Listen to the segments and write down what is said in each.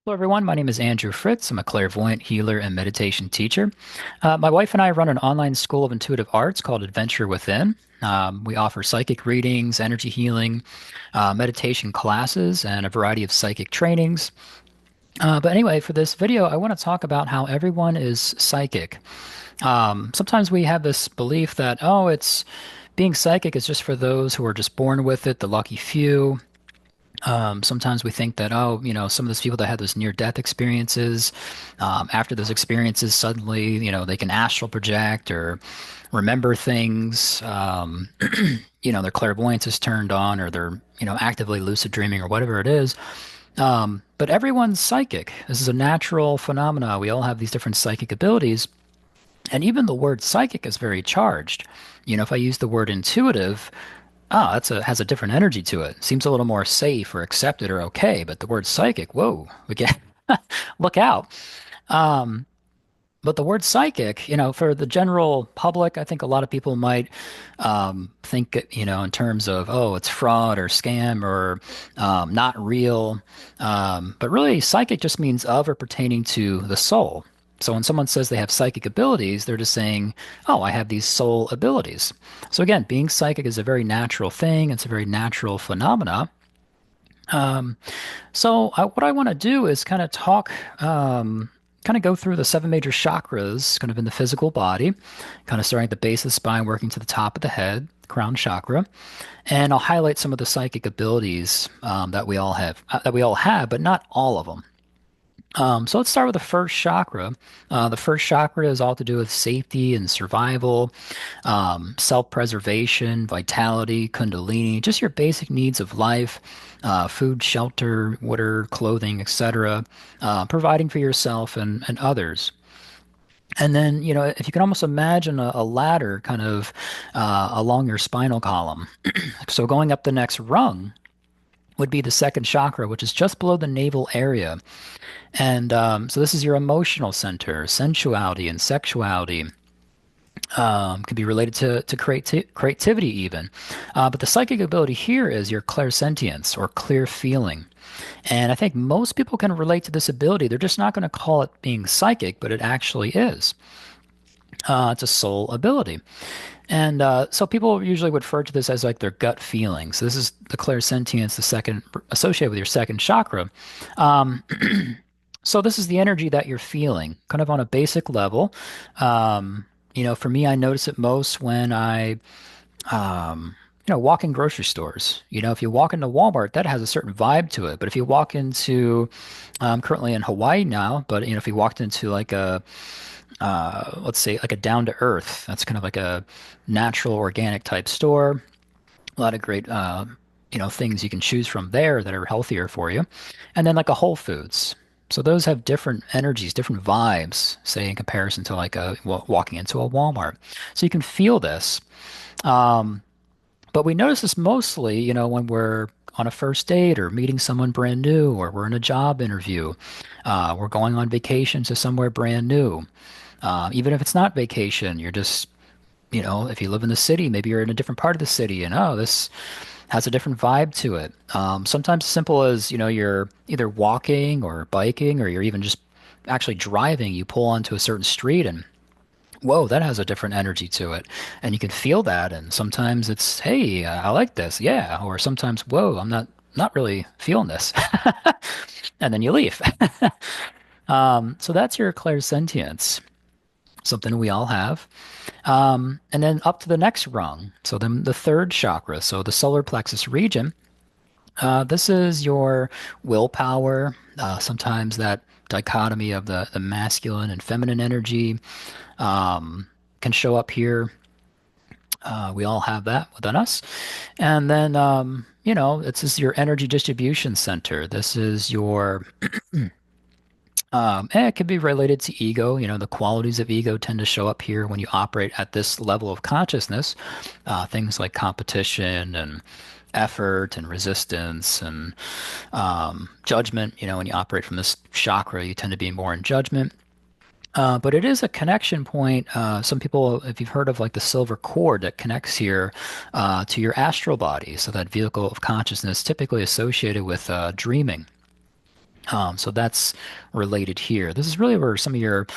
Hello, everyone. My name is Andrew Fritz. I'm a clairvoyant healer and meditation teacher. My wife and I run an online school of intuitive arts called Adventure Within. We offer psychic readings, energy healing, meditation classes, and a variety of psychic trainings. But anyway, for this video, I want to talk about how everyone is psychic. Sometimes we have this belief that, oh, it's being psychic is just for those who are just born with it, the lucky few. Sometimes we think that, oh, some of those people that had those near-death experiences, after those experiences, suddenly, they can astral project or remember things. Their clairvoyance is turned on, or they're, actively lucid dreaming or whatever it is. But everyone's psychic. This is a natural phenomena. We all have these different psychic abilities. And even the word psychic is very charged. If I use the word intuitive, has a different energy to it. Seems a little more safe or accepted or okay, but the word psychic, whoa, we get look out. Um, but the word psychic, for the general public, I think a lot of people might think, in terms of, oh, it's fraud or scam or not real. But really, psychic just means of or pertaining to the soul. So when someone says they have psychic abilities, they're just saying, oh, I have these soul abilities. So again, being psychic is a very natural thing. It's a very natural phenomena. Um, what I want to do is kind of talk, kind of go through the seven major chakras, kind of in the physical body, kind of starting at the base of the spine, working to the top of the head, crown chakra, and I'll highlight some of the psychic abilities that we all have, but not all of them. So let's start with the first chakra. The first chakra is all to do with safety and survival, self-preservation, vitality, kundalini, just your basic needs of life, food, shelter, water, clothing, etc., providing for yourself and others. And then, if you can almost imagine a ladder kind of along your spinal column. So going up the next rung would be the second chakra, which is just below the navel area. And so this is your emotional center, sensuality and sexuality. Can be related to creativity even. But the psychic ability here is your clairsentience or clear feeling. And I think most people can relate to this ability. They're just not going to call it being psychic, but it actually is. It's a soul ability. And so people usually would refer to this as like their gut feelings. So this is the clairsentience, the second associated with your second chakra. Um, so this is the energy that you're feeling, kind of on a basic level. For me, I notice it most when walk in grocery stores. If you walk into Walmart, that has a certain vibe to it. But if you walk into, I'm currently in Hawaii now, but if you walked into like let's say like a down to earth, that's kind of like a natural organic type store. A lot of great, things you can choose from there that are healthier for you. And then like a Whole Foods. So those have different energies, different vibes, say in comparison to like walking into a Walmart. So you can feel this. Um, but we notice this mostly, when we're on a first date or meeting someone brand new, or we're in a job interview. We're going on vacation to somewhere brand new. Even if it's not vacation, you're just, if you live in the city, maybe you're in a different part of the city and, oh, this has a different vibe to it. Sometimes as simple as, you're either walking or biking or you're even just actually driving, you pull onto a certain street and whoa, that has a different energy to it. And you can feel that. And sometimes it's, hey, I like this. Yeah. Or sometimes, whoa, I'm not really feeling this. And then you leave. So that's your clairsentience, something we all have. And then up to the next rung. So then the third chakra, so the solar plexus region. This is your willpower. Sometimes that dichotomy of the masculine and feminine energy can show up here. We all have that within us. And then, this is your energy distribution center. This is your and it can be related to ego. The qualities of ego tend to show up here when you operate at this level of consciousness. Things like competition and effort and resistance and judgment. When you operate from this chakra, you tend to be more in judgment. But it is a connection point. Some people, if you've heard of like the silver cord that connects here to your astral body, so that vehicle of consciousness typically associated with dreaming. So that's related here. This is really where some of your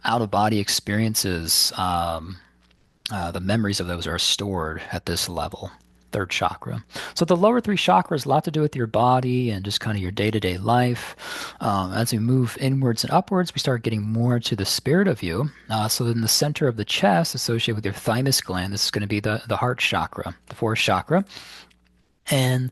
out of body experiences, the memories of those are stored at this level, third chakra. So the lower three chakras, a lot to do with your body and just kind of your day-to-day life. As we move inwards and upwards, we start getting more to the spirit of you. So in the center of the chest, associated with your thymus gland, this is going to be the heart chakra, the fourth chakra. And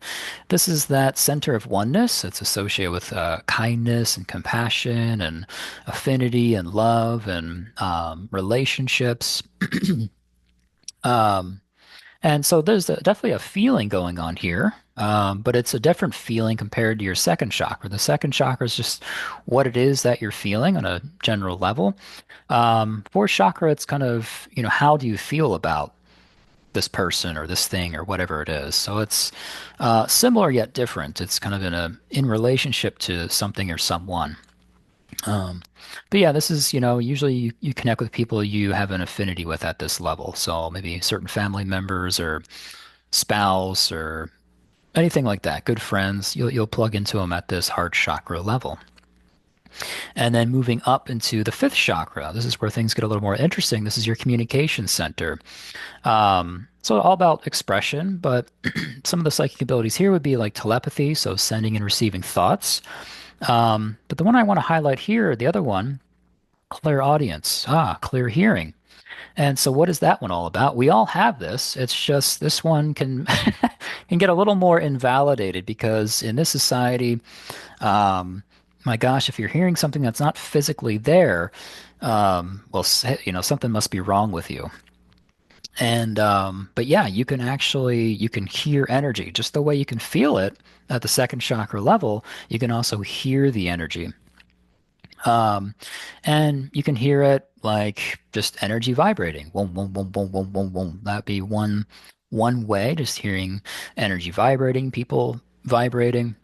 this is that center of oneness. It's associated with kindness and compassion and affinity and love and relationships. Um, and so there's definitely a feeling going on here, but it's a different feeling compared to your second chakra. The second chakra is just what it is that you're feeling on a general level. Fourth chakra, it's kind of, how do you feel about this person or this thing or whatever it is. So it's similar yet different. It's kind of in relationship to something or someone. Um, but yeah, this is, usually you connect with people you have an affinity with at this level. So maybe certain family members or spouse or anything like that. Good friends, you'll plug into them at this heart chakra level. And then moving up into the fifth chakra, this is where things get a little more interesting. This is your communication center. So all about expression, but some of the psychic abilities here would be like telepathy, so sending and receiving thoughts. But the one I want to highlight here, the other one, clairaudience, clear hearing. And so what is that one all about? We all have this. It's just this one can can get a little more invalidated because in this society, my gosh, if you're hearing something that's not physically there, well, something must be wrong with you. And but yeah, you can hear energy just the way you can feel it at the second chakra level. You can also hear the energy. Um, and you can hear it like just energy vibrating. Boom, boom, boom, boom, boom, boom, boom. That'd be one way, just hearing energy vibrating, people vibrating.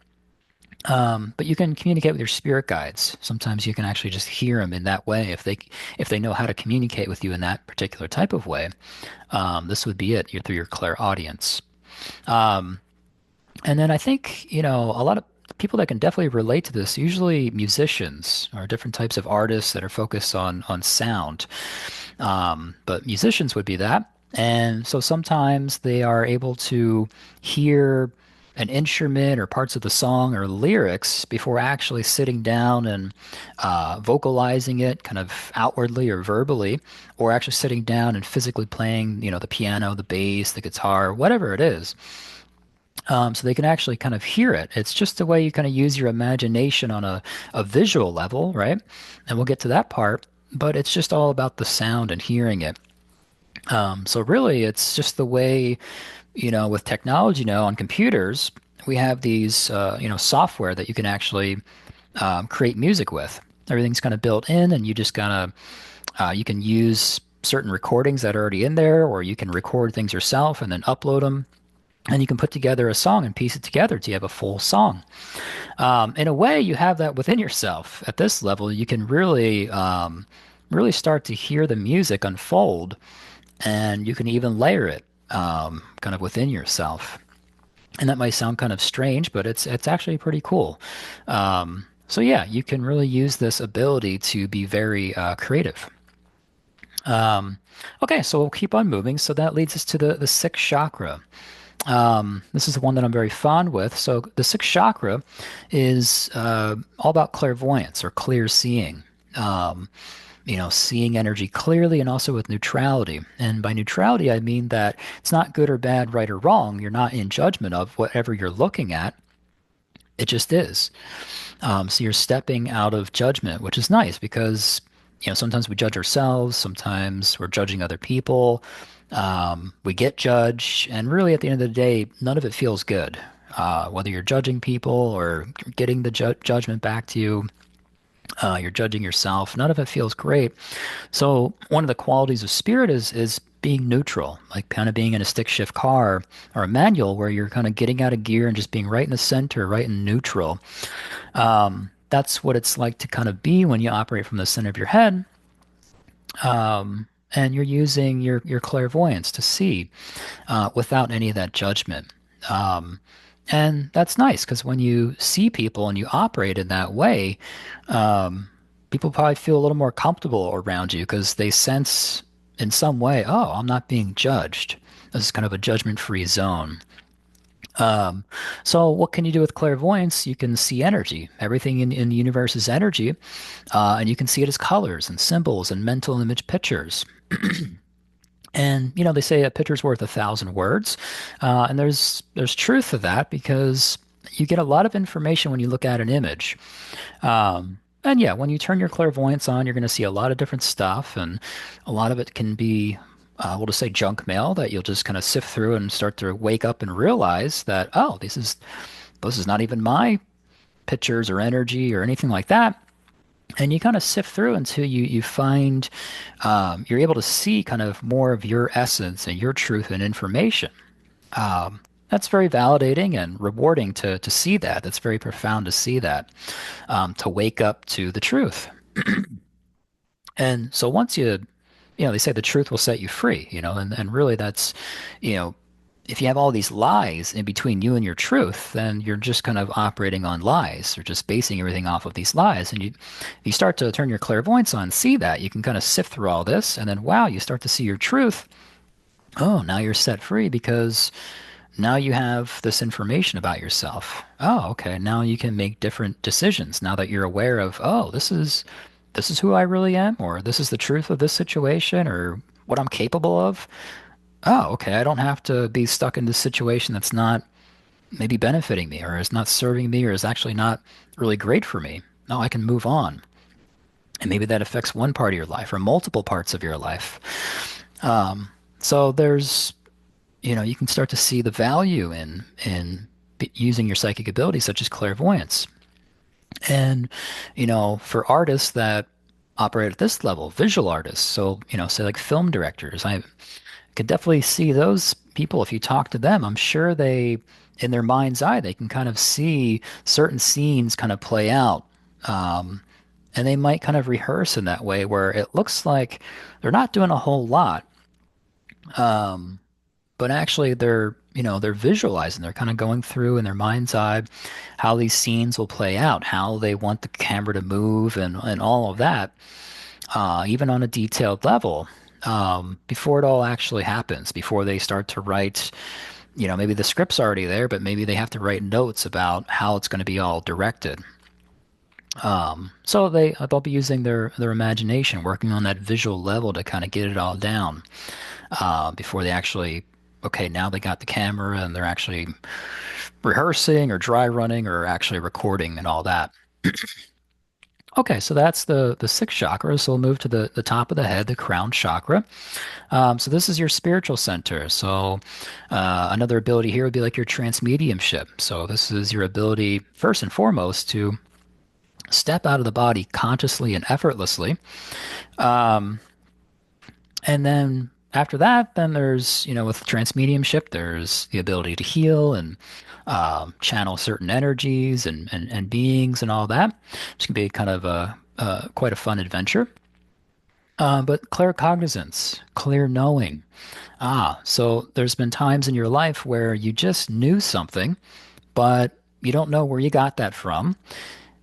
But you can communicate with your spirit guides. Sometimes you can actually just hear them in that way if they know how to communicate with you in that particular type of way. This would be it. You're through your clairaudience. Um, and then I think, a lot of people that can definitely relate to this, usually musicians or different types of artists that are focused on sound. But musicians would be that. And so sometimes they are able to hear an instrument or parts of the song or lyrics before actually sitting down and vocalizing it kind of outwardly or verbally, or actually sitting down and physically playing, the piano, the bass, the guitar, whatever it is. So they can actually kind of hear it. It's just a way you kind of use your imagination on a visual level, right? And we'll get to that part, but it's just all about the sound and hearing it. So really, it's just the way, with technology now on computers, we have these, software that you can actually create music with. Everything's kind of built in, and you just kind of you can use certain recordings that are already in there, or you can record things yourself and then upload them. And you can put together a song and piece it together to have a full song. In a way, you have that within yourself. At this level, you can really start to hear the music unfold, and you can even layer it kind of within yourself. And that might sound kind of strange, but it's actually pretty cool. So yeah, you can really use this ability to be very creative. Um, okay, so we'll keep on moving. So that leads us to the sixth chakra. This is the one that I'm very fond with. So the sixth chakra is all about clairvoyance or clear seeing. Um, seeing energy clearly and also with neutrality. And by neutrality, I mean that it's not good or bad, right or wrong. You're not in judgment of whatever you're looking at. It just is. So you're stepping out of judgment, which is nice because, sometimes we judge ourselves, sometimes we're judging other people. We get judged, and really at the end of the day, none of it feels good. Whether you're judging people or getting the judgment back to you, you're judging yourself. None of it feels great. So one of the qualities of spirit is being neutral, like kind of being in a stick shift car or a manual where you're kind of getting out of gear and just being right in the center, right in neutral. That's what it's like to kind of be when you operate from the center of your head. And you're using your clairvoyance to see without any of that judgment. Um, And that's nice because when you see people and you operate in that way, um, people probably feel a little more comfortable around you because they sense in some way, oh, I'm not being judged. This is kind of a judgment-free zone. Um, so what can you do with clairvoyance? You can see energy. Everything in the universe is energy, and you can see it as colors and symbols and mental image pictures. And they say a picture's worth 1,000 words, and there's truth to that because you get a lot of information when you look at an image. And yeah, when you turn your clairvoyance on, you're going to see a lot of different stuff, and a lot of it can be, we'll just say junk mail that you'll just kind of sift through and start to wake up and realize that, oh, this is not even my pictures or energy or anything like that. And you kind of sift through until you find you're able to see kind of more of your essence and your truth and information. That's very validating and rewarding to see that. That's very profound to see that, to wake up to the truth. And so once they say the truth will set you free, and really that's, you know, if you have all these lies in between you and your truth, then you're just kind of operating on lies or just basing everything off of these lies. And you start to turn your clairvoyance on, see that, you can kind of sift through all this, and then wow, you start to see your truth. Oh, now you're set free because now you have this information about yourself. Oh, okay. Now you can make different decisions now that you're aware of, oh, this is who I really am, or this is the truth of this situation, or what I'm capable of. Oh, okay. I don't have to be stuck in this situation that's not maybe benefiting me, or is not serving me, or is actually not really great for me. No, I can move on. And maybe that affects one part of your life or multiple parts of your life. So you can start to see the value in using your psychic abilities, such as clairvoyance. And, for artists that operate at this level, visual artists, so, say like film directors, I could definitely see those people. If you talk to them, I'm sure in their mind's eye, they can kind of see certain scenes kind of play out. Um, and they might kind of rehearse in that way where it looks like they're not doing a whole lot. But actually they're visualizing, they're kind of going through in their mind's eye how these scenes will play out, how they want the camera to move and all of that, even on a detailed level, before it all actually happens, before they start to write. Maybe the script's already there, but maybe they have to write notes about how it's going to be all directed. So they'll be using their imagination, working on that visual level to kind of get it all down, before they actually, okay, now they got the camera and they're actually rehearsing or dry running or actually recording and all that. Okay, so that's the sixth chakra. So we'll move to the top of the head, the crown chakra. So this is your spiritual center. So another ability here would be like your transmediumship. So this is your ability, first and foremost, to step out of the body consciously and effortlessly. And then after that, then there's, with transmediumship, there's the ability to heal and channel certain energies and beings and all that, which can be kind of quite a fun adventure. But claircognizance, clear knowing. So there's been times in your life where you just knew something, but you don't know where you got that from.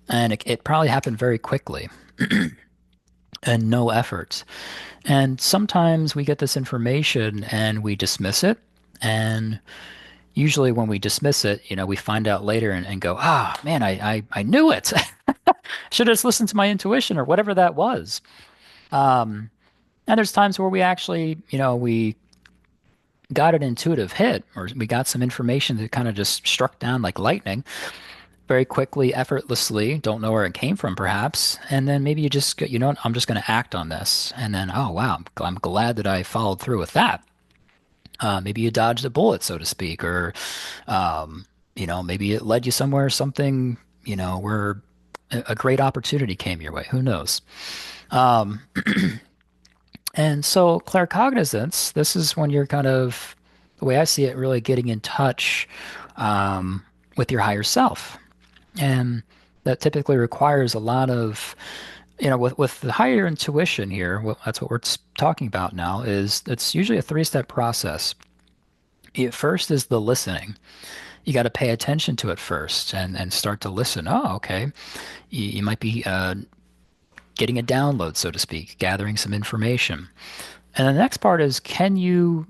And it probably happened very quickly and no effort. And sometimes we get this information and we dismiss it. And usually when we dismiss it, we find out later and go, man, I knew it. Should have just listened to my intuition or whatever that was. And there's times where we actually, we got an intuitive hit or we got some information that kind of just struck down like lightning very quickly, effortlessly, don't know where it came from perhaps. And then maybe you just go, what, I'm just going to act on this. And then, oh, wow, I'm glad that I followed through with that. Maybe you dodged a bullet, so to speak, or, maybe it led you somewhere, something, where a great opportunity came your way. Who knows? Um, and so claircognizance, this is when you're kind of, the way I see it, really getting in touch with your higher self. And that typically requires a lot of, with the higher intuition here, that's what we're talking about now, is it's usually a three-step process. First is the listening. you got to pay attention to it first and start to listen. Oh, okay. You might be getting a download, so to speak, gathering some information. And the next part is, can you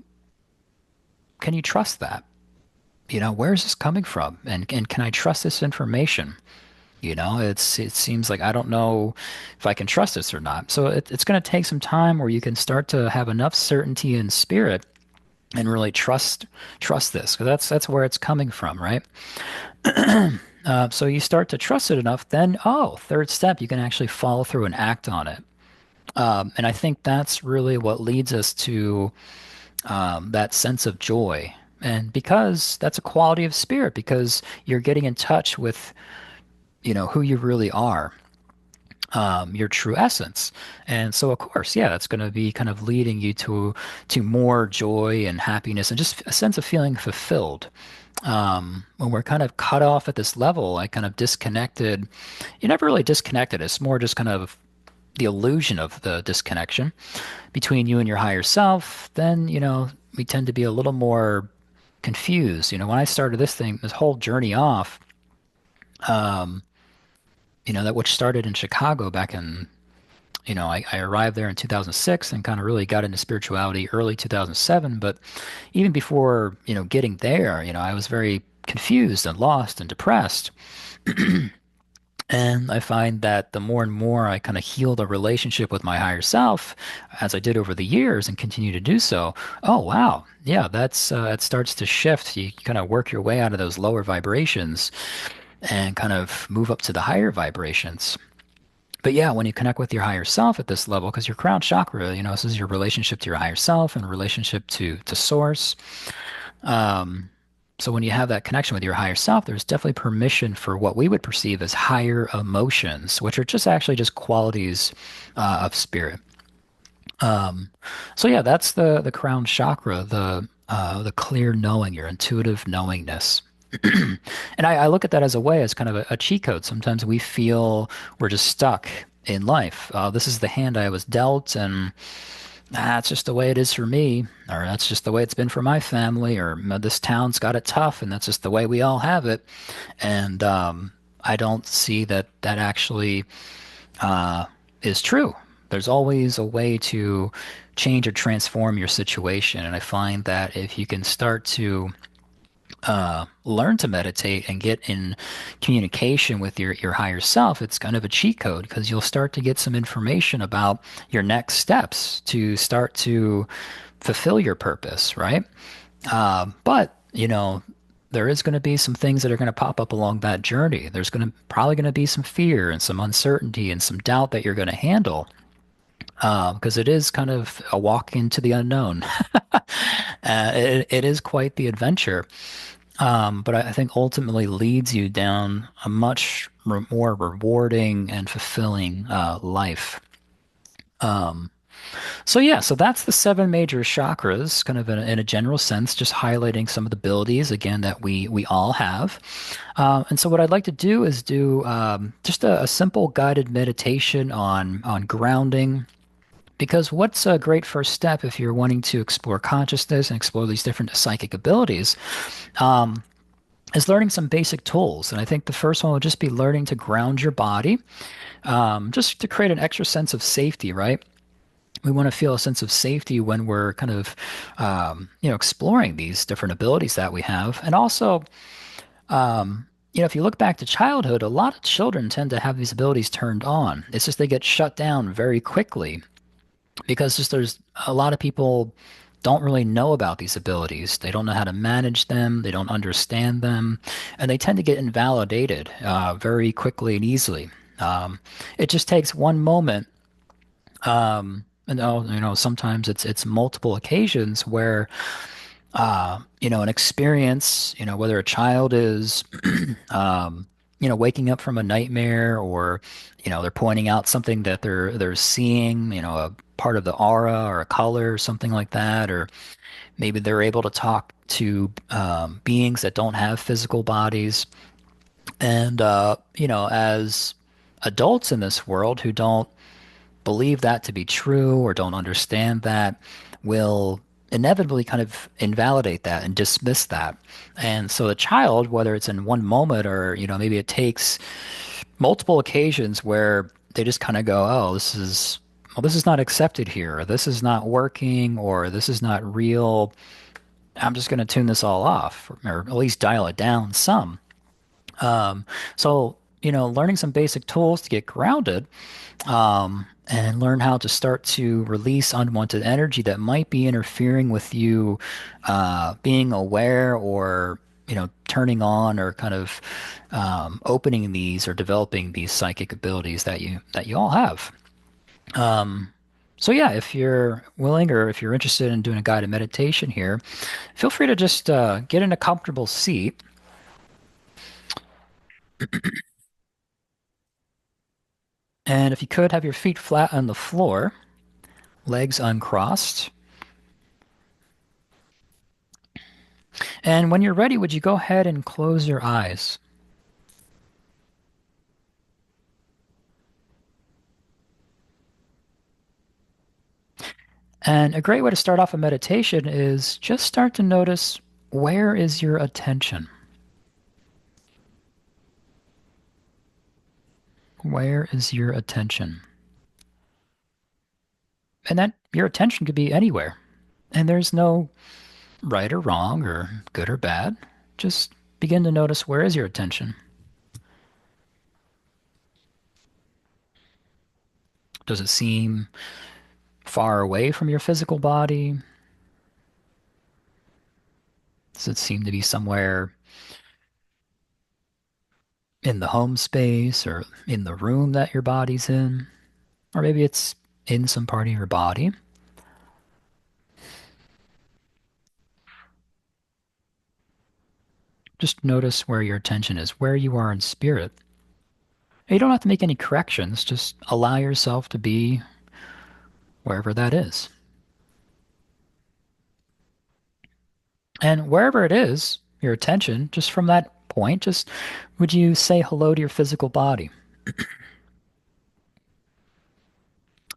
trust that? Where is this coming from? And can I trust this information? It seems like I don't know if I can trust this or not. So it's going to take some time where you can start to have enough certainty in spirit and really trust this, because that's where it's coming from, right? So you start to trust it enough, then third step, you can actually follow through and act on it. And I think that's really what leads us to that sense of joy. And because that's a quality of spirit, because you're getting in touch with, who you really are, your true essence. And so, of course, yeah, that's going to be kind of leading you to more joy and happiness and just a sense of feeling fulfilled. When we're kind of cut off at this level, like kind of disconnected, you're never really disconnected. It's more just kind of the illusion of the disconnection between you and your higher self. Then, we tend to be a little more confused. When I started this whole journey off, um, that which started in Chicago back in, I arrived there in 2006 and kind of really got into spirituality early 2007. But even before, getting there, I was very confused and lost and depressed. And I find that the more and more I kind of heal the relationship with my higher self, as I did over the years and continue to do so, oh wow, yeah, it starts to shift. You kind of work your way out of those lower vibrations and kind of move up to the higher vibrations. But yeah, when you connect with your higher self at this level, because your crown chakra, this is your relationship to your higher self and relationship to source. Um, so when you have that connection with your higher self, there's definitely permission for what we would perceive as higher emotions, which are just actually just qualities of spirit. Um, so yeah, that's the crown chakra, the clear knowing, your intuitive knowingness. And I look at that as a way, as kind of a cheat code. Sometimes we feel we're just stuck in life. This is the hand I was dealt, and that's just the way it is for me, or that's just the way it's been for my family, or this town's got it tough, and that's just the way we all have it. And I don't see that that actually is true. There's always a way to change or transform your situation. And I find that if you can start to learn to meditate and get in communication with your higher self, it's kind of a cheat code, because you'll start to get some information about your next steps to start to fulfill your purpose, right? But there is going to be some things that are going to pop up along that journey. There's probably going to be some fear and some uncertainty and some doubt that you're going to handle. Because it is kind of a walk into the unknown. It is quite the adventure. But I think ultimately leads you down a much more rewarding and fulfilling life. Um, so yeah, so that's the seven major chakras, kind of in a general sense, just highlighting some of the abilities again that we all have. And so what I'd like to do is do just a simple guided meditation on grounding. Because what's a great first step if you're wanting to explore consciousness and explore these different psychic abilities? Um, is learning some basic tools. And I think the first one would just be learning to ground your body, just to create an extra sense of safety, right? We want to feel a sense of safety when we're kind of, exploring these different abilities that we have. And also, if you look back to childhood, a lot of children tend to have these abilities turned on. It's just they get shut down very quickly because just there's a lot of people don't really know about these abilities. They don't know how to manage them. They don't understand them, and they tend to get invalidated very quickly and easily. It just takes one moment, and sometimes it's multiple occasions where an experience, whether a child is, waking up from a nightmare, or, they're pointing out something that they're seeing, a part of the aura or a color or something like that, or maybe they're able to talk to beings that don't have physical bodies. And, as adults in this world who don't believe that to be true or don't understand that, will inevitably kind of invalidate that and dismiss that. And so the child, whether it's in one moment or, maybe it takes multiple occasions where they just kind of go, oh, this is not accepted here, or this is not working, or this is not real. I'm just going to tune this all off, or at least dial it down some. So, learning some basic tools to get grounded, and learn how to start to release unwanted energy that might be interfering with you being aware or turning on or kind of opening these or developing these psychic abilities that you all have. So yeah, if you're willing or if you're interested in doing a guided meditation here, feel free to just get in a comfortable seat. And if you could, have your feet flat on the floor, legs uncrossed. And when you're ready, would you go ahead and close your eyes? And a great way to start off a meditation is just start to notice, where is your attention? Where is your attention? And that your attention could be anywhere. And there's no right or wrong or good or bad. Just begin to notice, where is your attention? Does it seem far away from your physical body? Does it seem to be somewhere in the home space or in the room that your body's in? Or maybe it's in some part of your body. Just notice where your attention is, where you are in spirit. You don't have to make any corrections, just allow yourself to be wherever that is. And wherever it is, your attention, just from that point, just would you say hello to your physical body?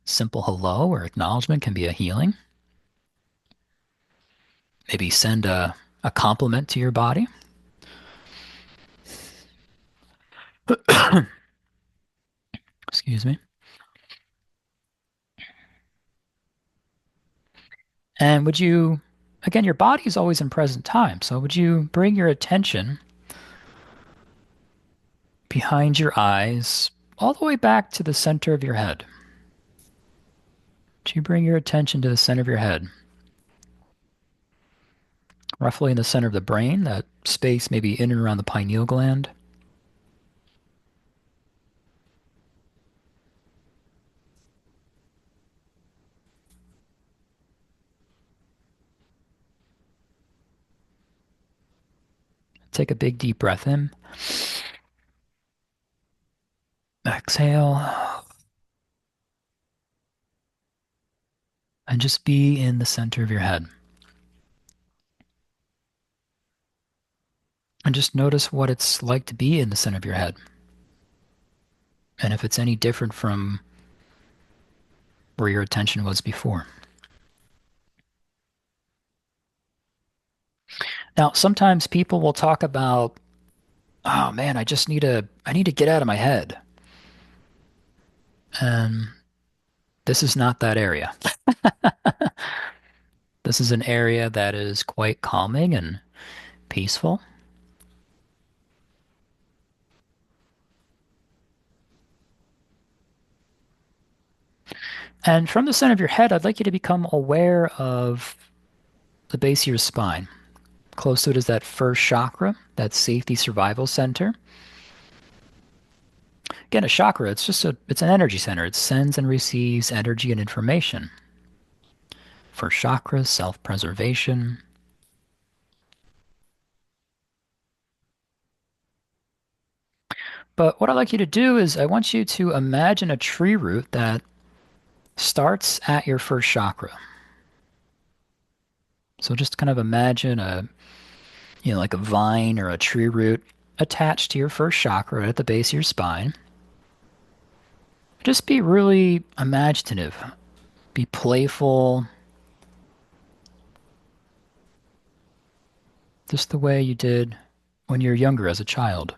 Simple hello or acknowledgement can be a healing. Maybe send a compliment to your body. Excuse me. And would you, again, your body is always in present time. So would you bring your attention behind your eyes all the way back to the center of your head? Would you bring your attention to the center of your head? Roughly in the center of the brain, that space maybe in and around the pineal gland. Take a big deep breath in. Exhale. And just be in the center of your head. And just notice what it's like to be in the center of your head. And if it's any different from where your attention was before. Now, sometimes people will talk about, oh man, I need to get out of my head. And this is not that area. This is an area that is quite calming and peaceful. And from the center of your head, I'd like you to become aware of the base of your spine. Close to it is that first chakra, that safety survival center. Again, a chakra, it's an energy center. It sends and receives energy and information. First chakra, self-preservation. But what I'd like you to do is I want you to imagine a tree root that starts at your first chakra. So just kind of imagine like a vine or a tree root attached to your first chakra at the base of your spine. Just be really imaginative, be playful, just the way you did when you're younger as a child.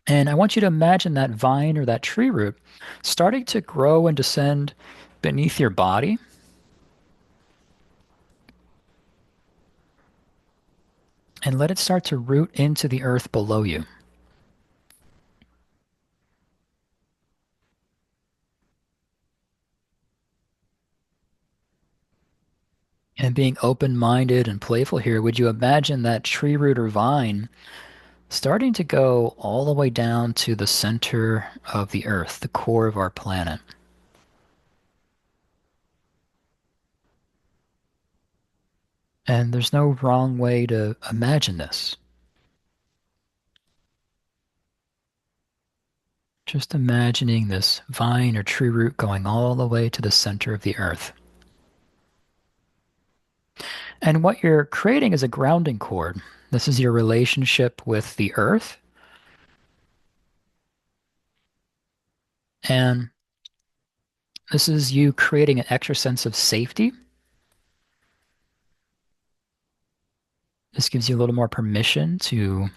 And I want you to imagine that vine or that tree root starting to grow and descend beneath your body and let it start to root into the earth below you. And being open-minded and playful here, would you imagine that tree root or vine starting to go all the way down to the center of the earth, the core of our planet? And there's no wrong way to imagine this. Just imagining this vine or tree root going all the way to the center of the earth. And what you're creating is a grounding cord. This is your relationship with the earth. And this is you creating an extra sense of safety. This gives you a little more permission to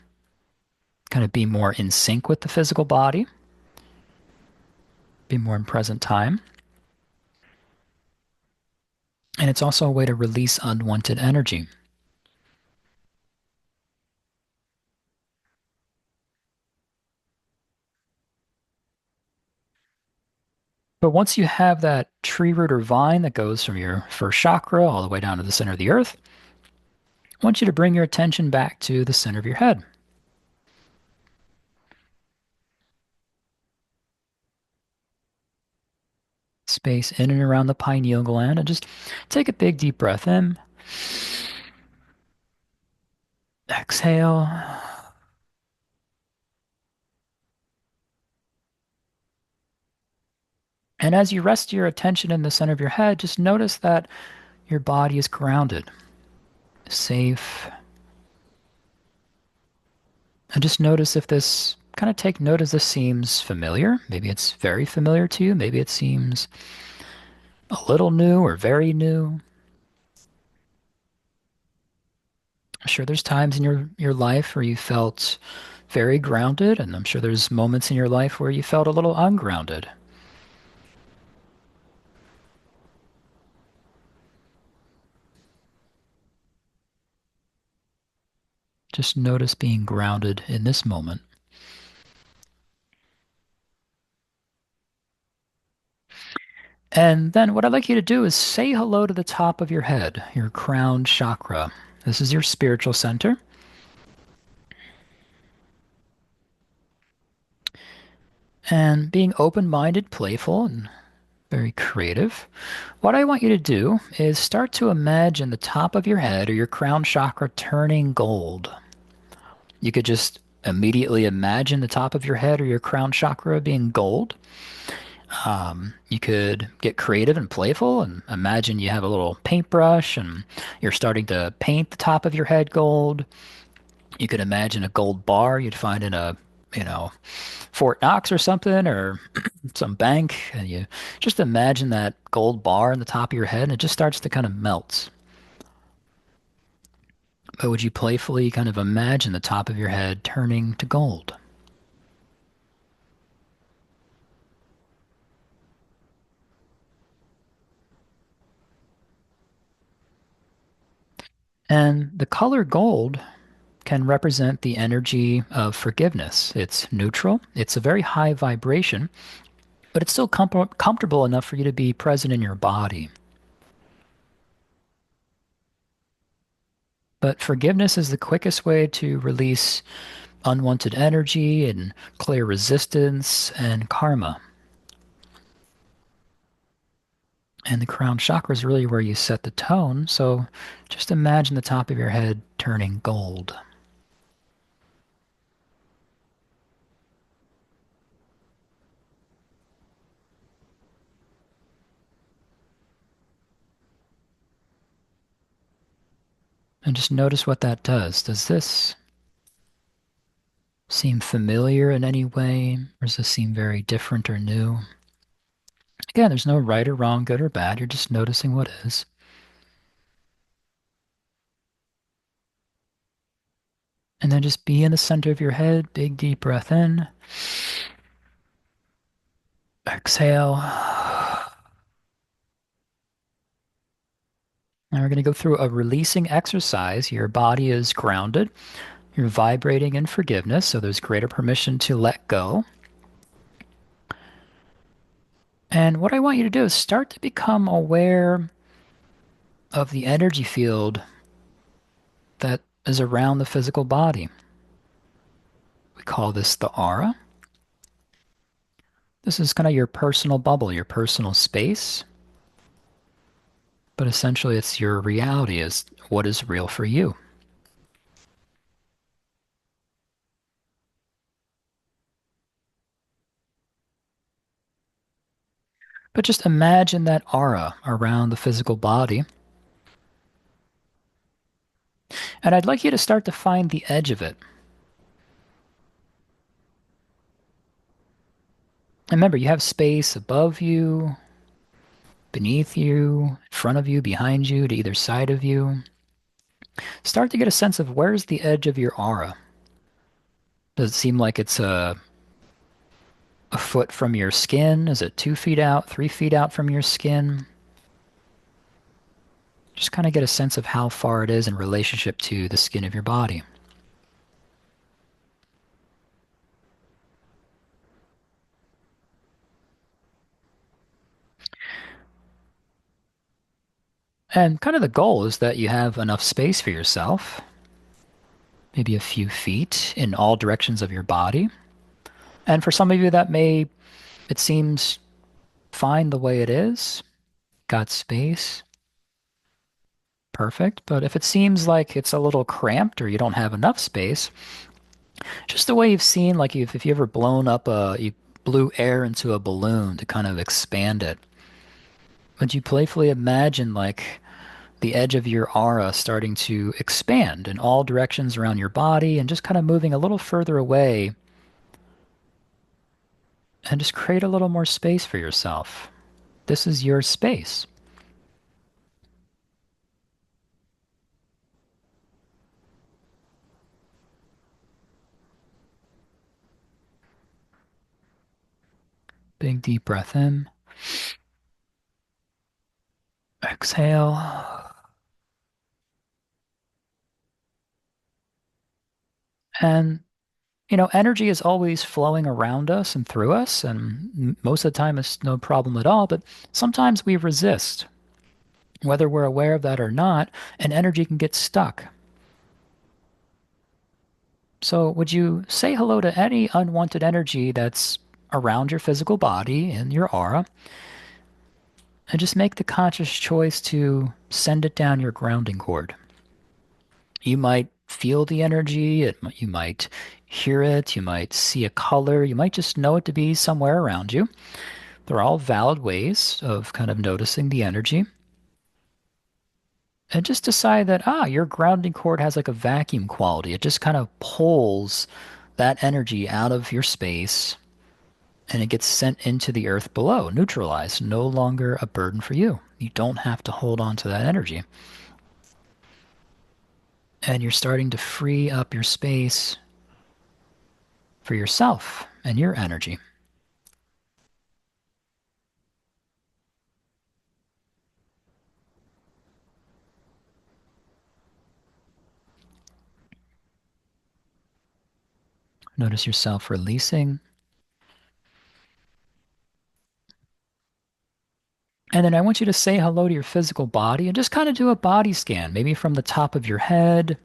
kind of be more in sync with the physical body, be more in present time. And it's also a way to release unwanted energy. But once you have that tree root or vine that goes from your first chakra all the way down to the center of the earth, I want you to bring your attention back to the center of your head. Space in and around the pineal gland, and just take a big deep breath in. Exhale. And as you rest your attention in the center of your head, just notice that your body is grounded, safe. And just notice if this, kind of take note as this seems familiar. Maybe it's very familiar to you. Maybe it seems a little new or very new. I'm sure there's times in your life where you felt very grounded, and I'm sure there's moments in your life where you felt a little ungrounded. Just notice being grounded in this moment. And then what I'd like you to do is say hello to the top of your head, your crown chakra. This is your spiritual center. And being open-minded, playful, and very creative, what I want you to do is start to imagine the top of your head or your crown chakra turning gold. You could just immediately imagine the top of your head or your crown chakra being gold. You could get creative and playful and imagine you have a little paintbrush and you're starting to paint the top of your head gold. You could imagine a gold bar you'd find in a, you know, Fort Knox or something or some bank. And you just imagine that gold bar in the top of your head and it just starts to kind of melt. But would you playfully kind of imagine the top of your head turning to gold? And the color gold can represent the energy of forgiveness. It's neutral, it's a very high vibration, but it's still comfortable enough for you to be present in your body. But forgiveness is the quickest way to release unwanted energy and clear resistance and karma. And the crown chakra is really where you set the tone. So just imagine the top of your head turning gold. And just notice what that does. Does this seem familiar in any way? Or does this seem very different or new? Again, there's no right or wrong, good or bad. You're just noticing what is. And then just be in the center of your head. Big, deep breath in. Exhale. Now we're going to go through a releasing exercise. Your body is grounded. You're vibrating in forgiveness, so there's greater permission to let go. And what I want you to do is start to become aware of the energy field that is around the physical body. We call this the aura. This is kind of your personal bubble, your personal space. But essentially, it's your reality, is what is real for you. But just imagine that aura around the physical body. And I'd like you to start to find the edge of it. And remember, you have space above you, beneath you, in front of you, behind you, to either side of you. Start to get a sense of where's the edge of your aura. Does it seem like it's a foot from your skin? Is it 2 feet out, 3 feet out from your skin? Just kind of get a sense of how far it is in relationship to the skin of your body. And kind of the goal is that you have enough space for yourself, maybe a few feet in all directions of your body. And for some of you, it seems fine the way it is. Got space. Perfect. But if it seems like it's a little cramped or you don't have enough space, just the way you've seen, like if you ever you blew air into a balloon to kind of expand it. Would you playfully imagine like the edge of your aura starting to expand in all directions around your body and just kind of moving a little further away and just create a little more space for yourself? This is your space. Big deep breath in. Exhale. And, energy is always flowing around us and through us, and most of the time it's no problem at all, but sometimes we resist. Whether we're aware of that or not, and energy can get stuck. So, would you say hello to any unwanted energy that's around your physical body and your aura, and just make the conscious choice to send it down your grounding cord? You might feel the energy, you might hear it, you might see a color, you might just know it to be somewhere around you. They're all valid ways of kind of noticing the energy. And just decide that, your grounding cord has like a vacuum quality. It just kind of pulls that energy out of your space and it gets sent into the earth below, neutralized, no longer a burden for you. You don't have to hold on to that energy. And you're starting to free up your space for yourself and your energy. Notice yourself releasing. And then I want you to say hello to your physical body and just kind of do a body scan, maybe from the top of your head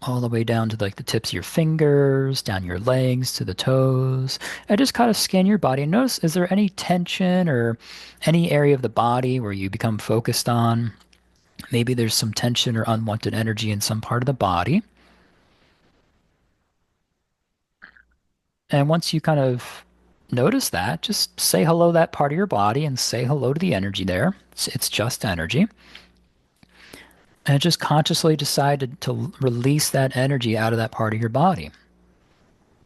all the way down to like the tips of your fingers, down your legs to the toes, and just kind of scan your body and notice, is there any tension or any area of the body where you become focused on? Maybe there's some tension or unwanted energy in some part of the body. And once you kind of notice that, just say hello to that part of your body and say hello to the energy there. It's just energy. And just consciously decide to release that energy out of that part of your body.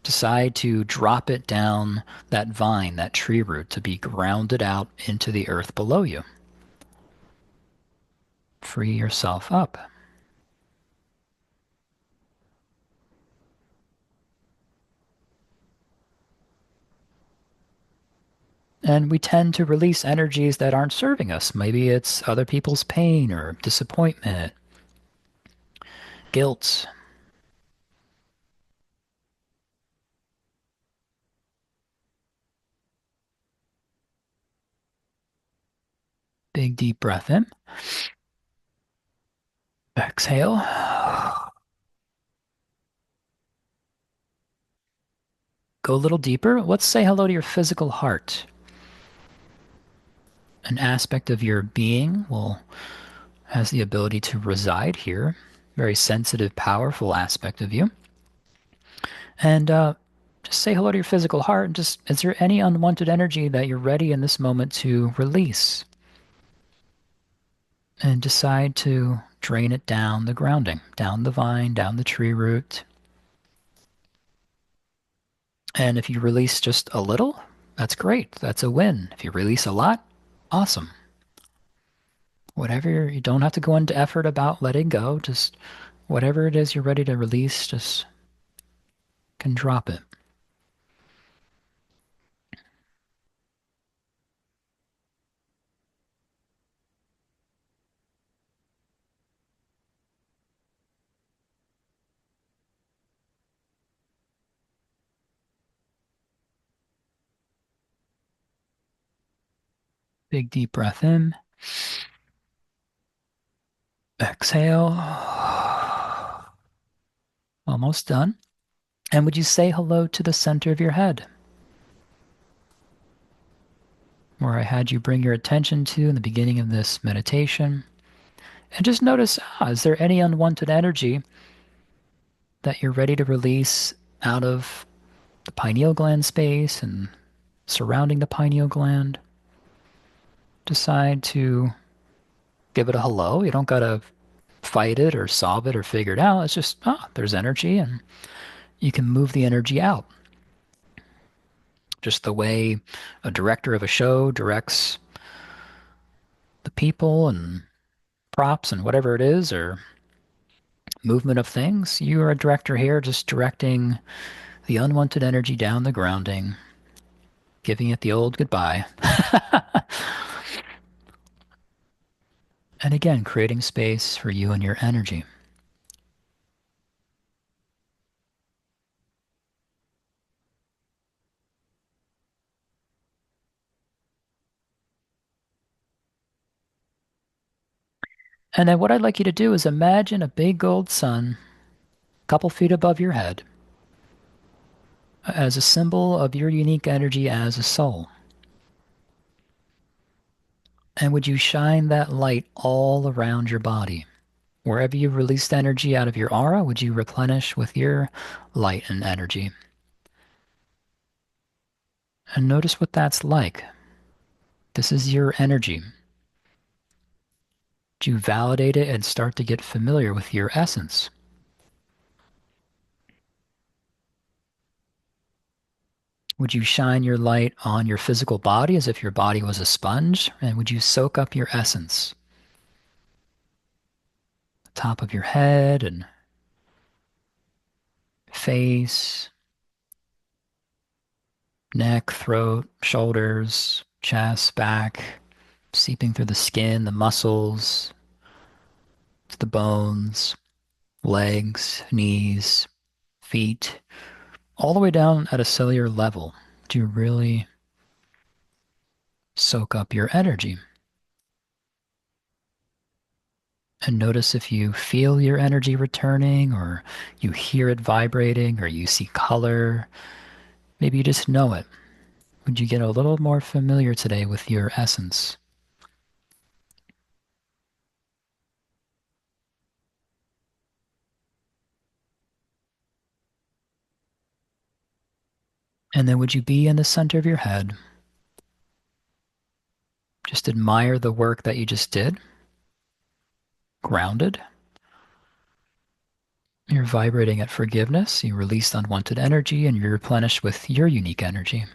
Decide to drop it down that vine, that tree root, to be grounded out into the earth below you. Free yourself up. And we tend to release energies that aren't serving us. Maybe it's other people's pain or disappointment, guilt. Big deep breath in. Exhale. Go a little deeper. Let's say hello to your physical heart. An aspect of your being will has the ability to reside here. Very sensitive, powerful aspect of you. And just say hello to your physical heart. And just, is there any unwanted energy that you're ready in this moment to release? And decide to drain it down the grounding, down the vine, down the tree root. And if you release just a little, that's great. That's a win. If you release a lot, awesome. Whatever, you don't have to go into effort about letting go. Just whatever it is you're ready to release, just can drop it. Big deep breath in. Exhale. Almost done. And would you say hello to the center of your head, where I had you bring your attention to in the beginning of this meditation? And just notice, is there any unwanted energy that you're ready to release out of the pineal gland space and surrounding the pineal gland? Decide to give it a hello. You don't got to fight it or solve it or figure it out. It's just, there's energy and you can move the energy out. Just the way a director of a show directs the people and props and whatever it is, or movement of things. You are a director here just directing the unwanted energy down the grounding, giving it the old goodbye. And again, creating space for you and your energy. And then what I'd like you to do is imagine a big gold sun a couple feet above your head as a symbol of your unique energy as a soul. And would you shine that light all around your body? Wherever you released energy out of your aura, would you replenish with your light and energy? And notice what that's like. This is your energy. Do you validate it and start to get familiar with your essence? Would you shine your light on your physical body as if your body was a sponge? And would you soak up your essence? The top of your head and face, neck, throat, shoulders, chest, back, seeping through the skin, the muscles, to the bones, legs, knees, feet, all the way down at a cellular level to really soak up your energy. And notice if you feel your energy returning, or you hear it vibrating, or you see color. Maybe you just know it. Would you get a little more familiar today with your essence? And then would you be in the center of your head? Just admire the work that you just did. Grounded. You're vibrating at forgiveness. You release unwanted energy and you're replenished with your unique energy.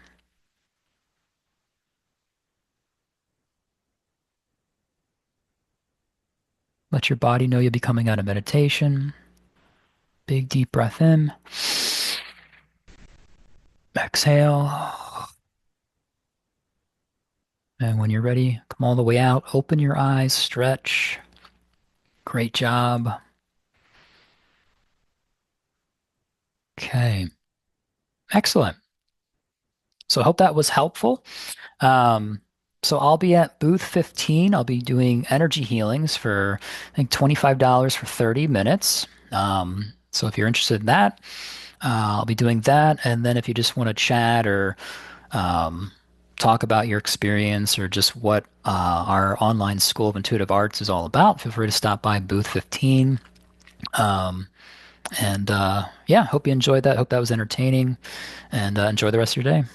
Let your body know you'll be coming out of meditation. Big deep breath in. Exhale. And when you're ready, come all the way out. Open your eyes, stretch. Great job. Okay. Excellent. So I hope that was helpful. Um, so I'll be at booth 15. I'll be doing energy healings for, I think, $25 for 30 minutes. So if you're interested in that, I'll be doing that. And then if you just want to chat or um, talk about your experience or just what our online School of Intuitive Arts is all about, feel free to stop by booth 15. Um, and yeah, hope you enjoyed that. Hope that was entertaining and enjoy the rest of your day.